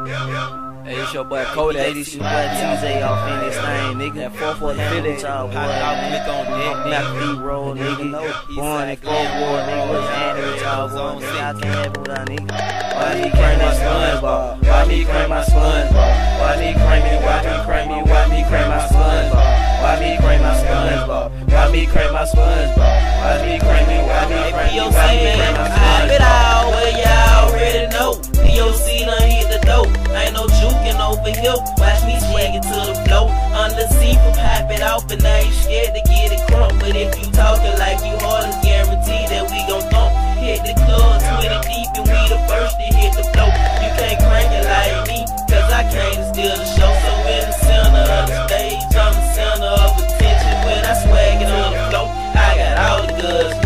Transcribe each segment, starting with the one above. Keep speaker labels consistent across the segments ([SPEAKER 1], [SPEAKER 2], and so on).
[SPEAKER 1] Hey, it's your boy Cody. Hey, this your boy TJ off in this thing, nigga. That 440 Philly, y'all boy. Click on that, Mac D roll, nigga. Born in Cold War, nigga. What's happening with y'all boy? I can't have it without nigga. Why me crank my spongebob? Why me crank my spongebob? Why me crank me? Why me crank me? Why me crank my spongebob? Why me crank my spongebob? Why me crank my spongebob? Why me crank me? Why me crank me? Why me crank my spongebob?
[SPEAKER 2] It all, well, y'all already know. POC done hit the dope. Ain't no juking over here. Watch me swing it to the flow. On the seat from pop it off, and I ain't scared to get it crunk. But if you talking like you hard, it's guaranteed that we gon' thump. Hit the club 20 deep, and we the first to hit the flow. You can't crank it like me, cause I came to steal the show. So in the center of the stage, I'm the center of attention. When I swag it on the flow, I got all the goods.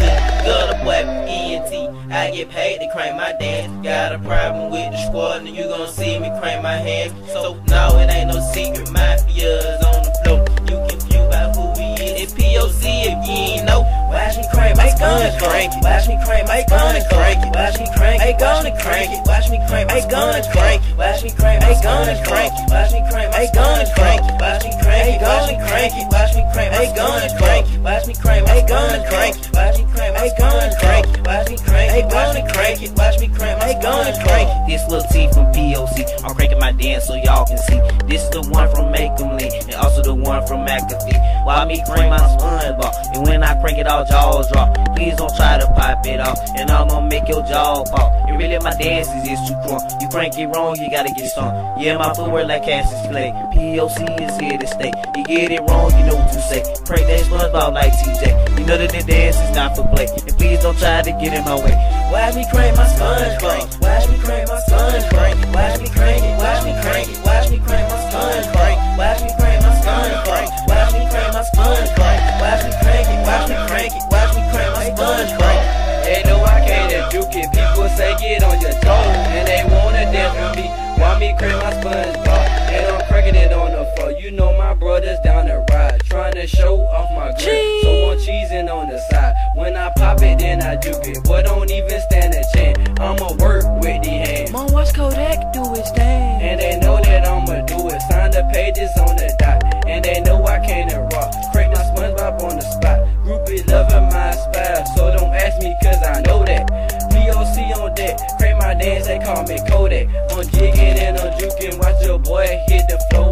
[SPEAKER 2] Good boy, ENT. I get paid to crank my dance. Got a problem with the squad, and you gon' see me crank my hands. So no, it ain't no secret, mafia's on the floor. You confused by who we is. It's POC if you ain't know. Watch me crank my gun, crank it. Watch me crank my gun, crank it. Watch me crank my gun, crank it. Watch me crank my gun, crank it. Watch me crank my gun, crank it. Watch me crank my gun, crank it. Watch me crank my gun, crank it. Watch me crank my gun, crank it. Watch me crank my gun, crank it. Watch me crank my gun, crank it. Watch me crank it. Watch me crank it. Watch me crank my gun, crank it.
[SPEAKER 1] This little T from POC, I'm cranking my dance so y'all can see. This is the one from Make 'em Lean, and also the one from McAfee. Why me crank my spongebob, and when I crank it all, jaws drop. Please don't try to pop it off, and I'm gonna make your jaw pop. And really my dance is too crunk. You crank it wrong, you gotta get stung. Yeah, my footwork like Cassius Clay. POC is here to stay. You get it wrong, you know what to say. Crank that spongebob like TJ. You know that the dance is not for play, and please don't try to get in my way.
[SPEAKER 2] Watch me crank my spongebob. Watch me crank my spongebob. Watch me crank it. Watch me crank it. Watch me crank my spongebob. Watch me crank my spongebob. Watch me crank my spongebob. Watch me crank it. Watch me crank it. Watch me crank my spongebob.
[SPEAKER 3] They know I can't juke it. People say get on your toes, and they wanna dance with me. Why me crank my spongebob? And I'm cranking it on the floor. You know my brothers down the ride, trying to show off my grip. So I'm cheesing on the side. When I pop it, then I juke it. Boy, don't even stand a chance. I'ma work with the hands.
[SPEAKER 2] Mom, watch Kodak do his thing.
[SPEAKER 3] And they know that I'ma do it. Sign the pages on the dot. And they know I can't rock. Crank my spongebob on the spot. Groupie loving my style, so don't ask me cause I know that. POC on deck, crank my dance, they call me Kodak. I'm jigging and I'm juking, watch your boy hit the floor.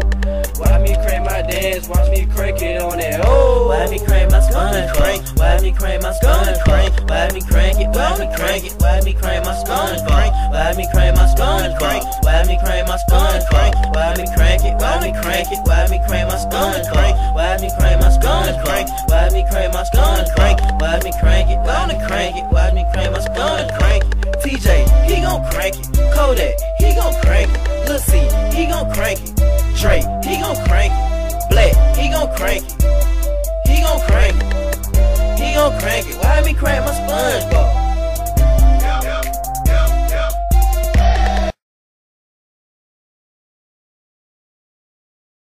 [SPEAKER 3] Watch me crank my dance, watch me crank it on that. Oh,
[SPEAKER 2] watch me crank my spongebob. Watch me crank my spongebob. Watch me crank it. Watch me crank it. Watch me crank my spongebob. Watch me crank my spongebob. Watch me crank my spongebob. Watch me crank it. Watch me crank it. Watch me crank my spongebob. Watch me crank my spongebob. Watch me crank my spongebob. Watch me crank it. Watch me crank it. Watch me crank my spongebob. TJ, he gon' crank it. Kodak, he gon' crank it. Lil C, he gon' crank it. Dre, he gon' crank it. Black, he gon' crank it. He gon' crank it. He gon' crank it. Why me crank my spongebob?